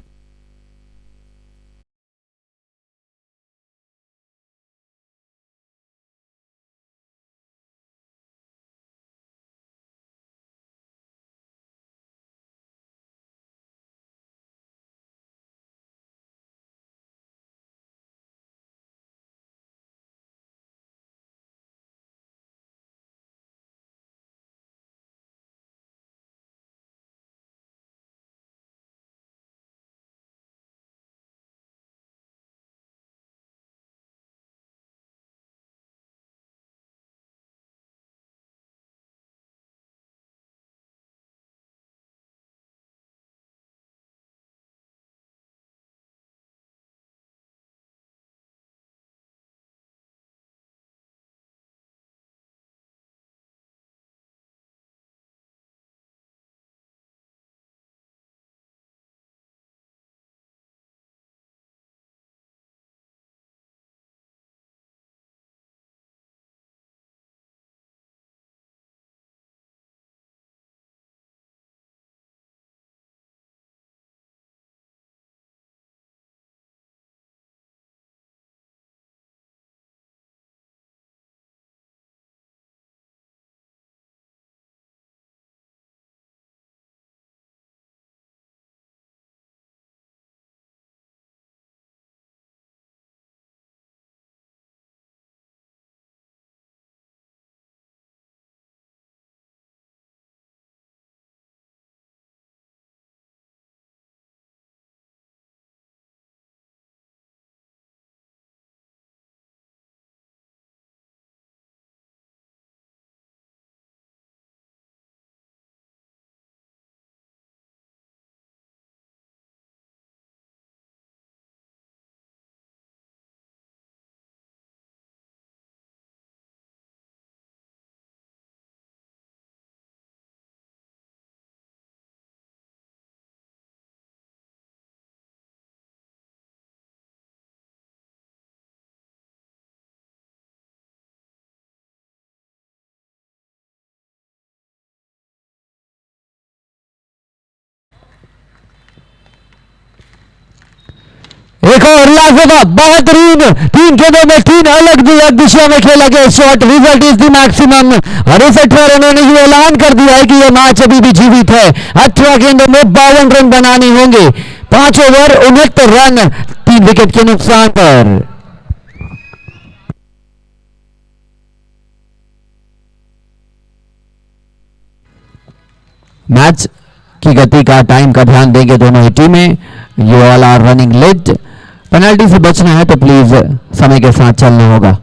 एक और लाजवाब बेहतरीन 3 गेंदों में 3 अलग दिशा में खेला गया shot, result is the maximum. और इस 18 रनों ने ये ऐलान कर दिया है कि यह मैच अभी भी जीवित है। 18 गेंदों में 52 रन बनाने होंगे, 5 ओवर 69 रन, 3 विकेट के नुकसान पर। मैच की गति का, टाइम का ध्यान देंगे दोनों ही टीमें। You all are running late, penalty से बचना है तो प्लीज समय के साथ चलना होगा।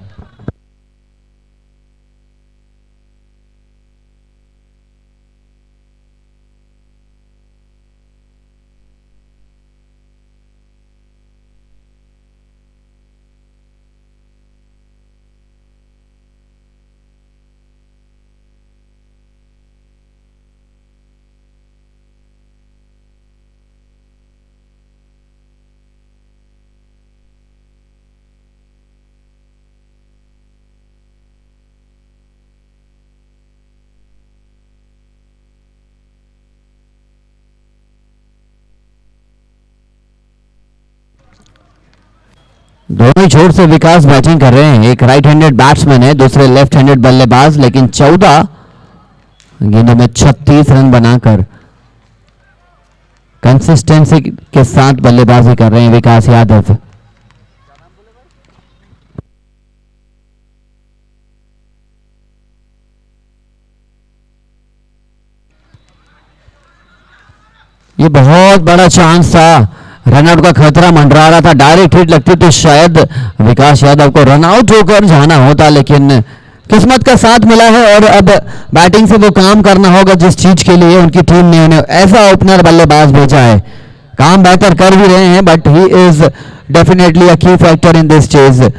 दोनों ही छोर से विकास बैटिंग कर रहे हैं। एक राइट हैंडेड बैट्समैन है, दूसरे लेफ्ट हैंडेड बल्लेबाज, लेकिन 14 गेंदों में 36 रन बनाकर कंसिस्टेंसी के साथ बल्लेबाजी कर रहे हैं विकास यादव। ये बहुत बड़ा चांस था, रनआउट का खतरा मंडरा रहा था, डायरेक्ट हिट लगती तो शायद विकास यादव को रनआउट होकर जाना होता, लेकिन किस्मत का साथ मिला है और अब बैटिंग से वो काम करना होगा जिस चीज के लिए उनकी टीम ने उन्हें ऐसा ओपनर बल्लेबाज भेजा है। काम बेहतर कर भी रहे हैं, but he is definitely a की फैक्टर इन दिस चेज।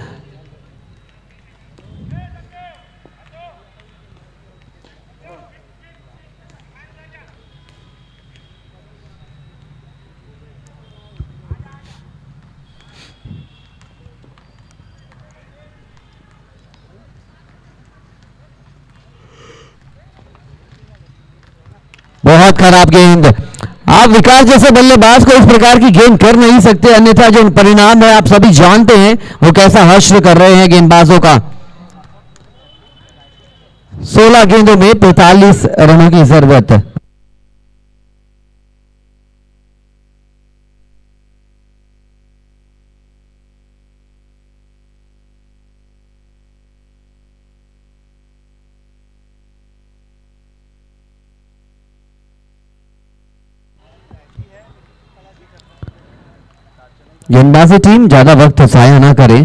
बहुत खराब गेंद। आप विकास जैसे बल्लेबाज को इस प्रकार की गेंद कर नहीं सकते, अन्यथा जो परिणाम है आप सभी जानते हैं वो कैसा हश्र कर रहे हैं गेंदबाजों का। 16 गेंदों में 45 रनों की जरूरत है। गेंदबाजी टीम ज्यादा वक्त ज़ाया ना करे।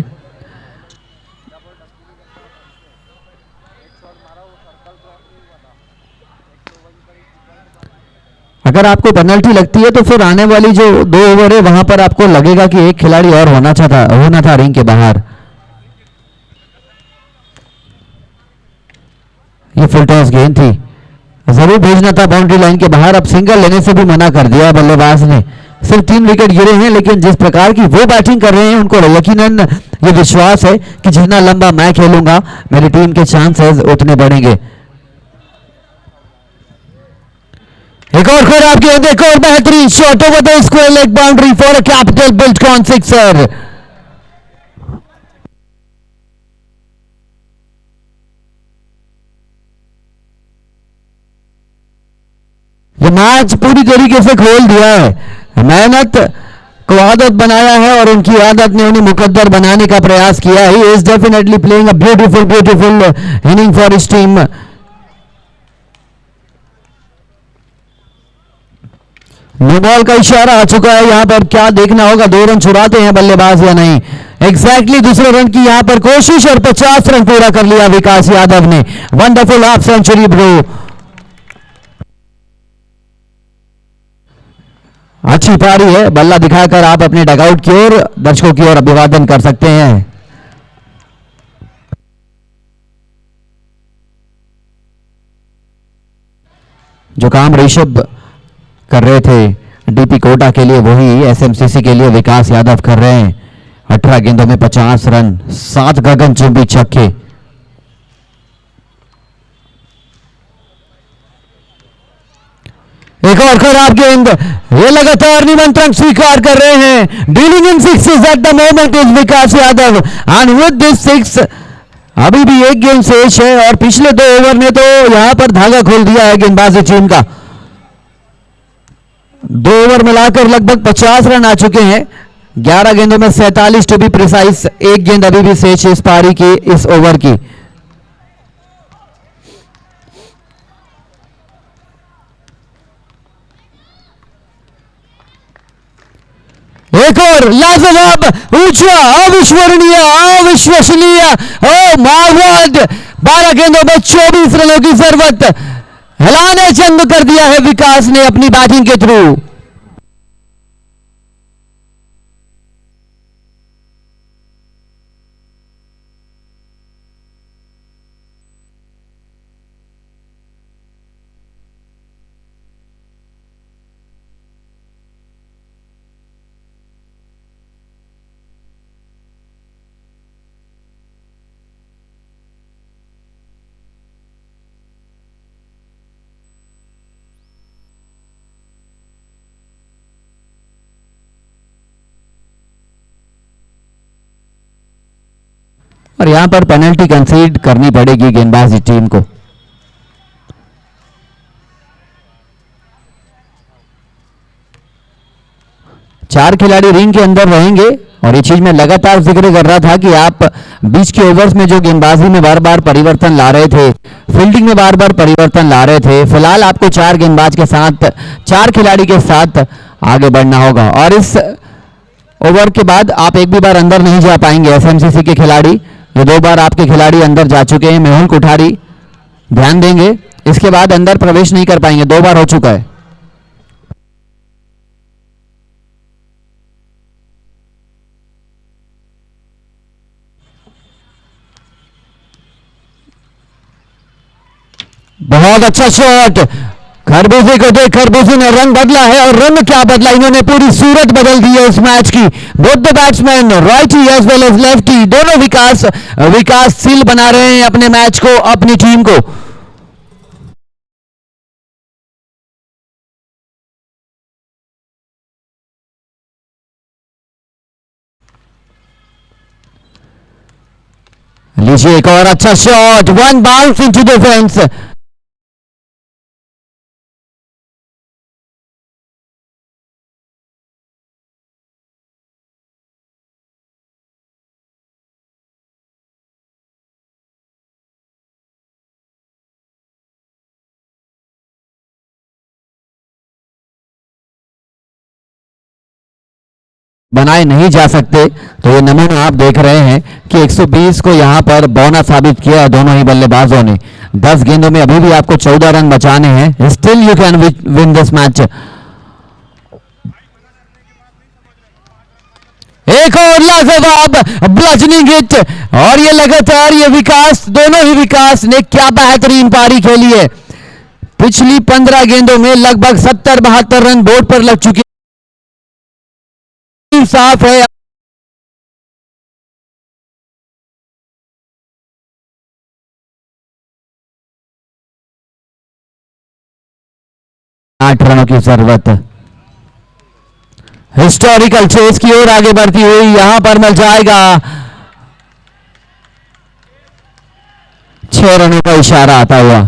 अगर आपको पेनल्टी लगती है तो फिर आने वाली जो 2 ओवर है वहां पर आपको लगेगा कि एक खिलाड़ी और होना था रिंग के बाहर। ये फुल टॉस गेंद थी, जरूर भेजना था बाउंड्री लाइन के बाहर। अब सिंगल लेने से भी मना कर दिया बल्लेबाज ने। सिर्फ 3 विकेट गिरे हैं, लेकिन जिस प्रकार की वो बैटिंग कर रहे हैं उनको यकीनन ये विश्वास है कि जितना लंबा मैं खेलूंगा मेरी टीम के चांसेस उतने बढ़ेंगे। एक और खराब गेंद, एक और बेहतरीन shot over the square leg boundary for a capital built con sixer. ये मैच पूरी तरीके से खोल दिया है। मेहनत को आदत बनाया है और उनकी आदत ने उन्हें मुकद्दर बनाने का प्रयास किया। He is definitely playing a beautiful inning for his team. No ball का इशारा आ चुका है, यहां पर क्या देखना होगा, 2 रन छुड़ाते हैं बल्लेबाज या नहीं। एग्जैक्टली दूसरे रन की यहां पर कोशिश और 50 रन पूरा कर लिया विकास यादव ने। Wonderful half century bro. अच्छी पारी है, बल्ला दिखाकर आप अपने डगआउट की ओर, दर्शकों की ओर अभिवादन कर सकते हैं। जो काम ऋषभ कर रहे थे डीपी कोटा के लिए वही एसएमसीसी के लिए विकास यादव कर रहे हैं। 18 गेंदों में 50 रन, 7 गगनचुंबी छक्के। एक और खराब गेंद, ये लगातार निमंत्रण स्वीकार कर रहे हैं. Dealing in sixes eight the moment is Vikas Yadav and with this six अभी भी एक गेंद शेष है और पिछले 2 ओवर ने तो यहां पर धागा खोल दिया है गेंदबाजी टीम का. 2 ओवर मिलाकर लगभग 50 रन आ चुके हैं. 11 गेंदों में 47 टू बी प्रिसाइज. एक गेंद अभी भी शेष इस पारी की, इस ओवर की. एक और लाजवाब, ऊंचा, अविस्मरणीय, अविश्वसनीय, ओ माय गॉड. 12 गेंदों में 24 रनों की जरूरत. हिलाने चंग कर दिया है विकास ने अपनी बैटिंग के थ्रू. और यहां पर पेनल्टी कंसीड करनी पड़ेगी गेंदबाजी टीम को. चार खिलाड़ी रिंग के अंदर रहेंगे और ये चीज मैं लगातार जिक्र कर रहा था कि आप बीच के ओवर्स में जो गेंदबाजी में बार बार परिवर्तन ला रहे थे, फील्डिंग में बार बार परिवर्तन ला रहे थे, फिलहाल आपको 4 गेंदबाज के साथ, 4 खिलाड़ी के साथ आगे बढ़ना होगा. और इस ओवर के बाद आप एक भी बार अंदर नहीं जा पाएंगे. एसएमसीसी के खिलाड़ी, ये 2 बार आपके खिलाड़ी अंदर जा चुके हैं. मेहुल कोठारी ध्यान देंगे, इसके बाद अंदर प्रवेश नहीं कर पाएंगे. 2 बार हो चुका है. बहुत अच्छा शॉट. खरबूजे को देख खरबूजे ने रंग बदला है और रंग क्या बदला, इन्होंने पूरी सूरत बदल दी है इस मैच की. Both the batsman, righty as well as lefty, दोनों विकास सील बना रहे हैं अपने मैच को, अपनी टीम को. लीजिए एक और अच्छा shot, one bounce into the fence. बनाए नहीं जा सकते, तो ये नमूना आप देख रहे हैं कि 120 को यहां पर बौना साबित किया दोनों ही बल्लेबाजों ने. 10 गेंदों में अभी भी आपको 14 रन बचाने हैं. Still you can win this match. एक और लाजवाब ब्लजनिंग हिट और ये लगातार ये विकास, दोनों ही विकास ने क्या बेहतरीन पारी खेली है. पिछली 15 गेंदों में लगभग 70-72 रन बोर्ड पर लग चुके. साफ है. आठ रनों की जरूरत. हिस्टोरिकल चेस की ओर आगे बढ़ती हुई यहां पर मिल जाएगा 6 रनों का इशारा आता हुआ.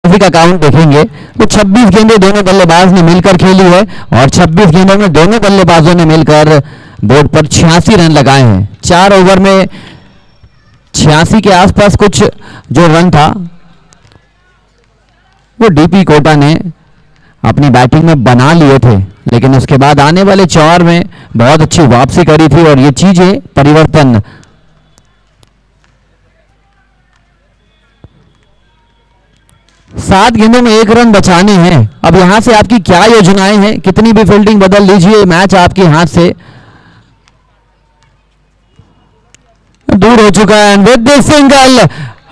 का काउंट देखेंगे तो 26 गेंदें दोनों बल्लेबाज ने मिलकर खेली है और 26 गेंदों में दोनों बल्लेबाजों ने मिलकर बोर्ड पर 86 रन लगाए हैं. 4 ओवर में 86 के आसपास कुछ जो रन था वो डीपी कोटा ने अपनी बैटिंग में बना लिए थे, लेकिन उसके बाद आने वाले 4 में बहुत अच्छी वापसी करी थी और ये चीजें परिवर्तन. 7 गेंदों में 1 रन बचाने हैं. अब यहां से आपकी क्या योजनाएं हैं, कितनी भी फील्डिंग बदल लीजिए, मैच आपके हाथ से दूर हो चुका है and with this single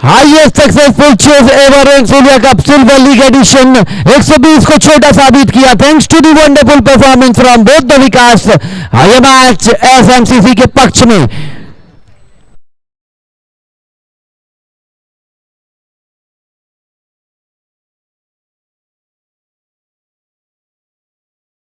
highest successful chase ever in Surya cup silver league edition 120 को छोटा साबित किया thanks to the wonderful performance from both the Vikas. ये मैच एसएमसीसी के पक्ष में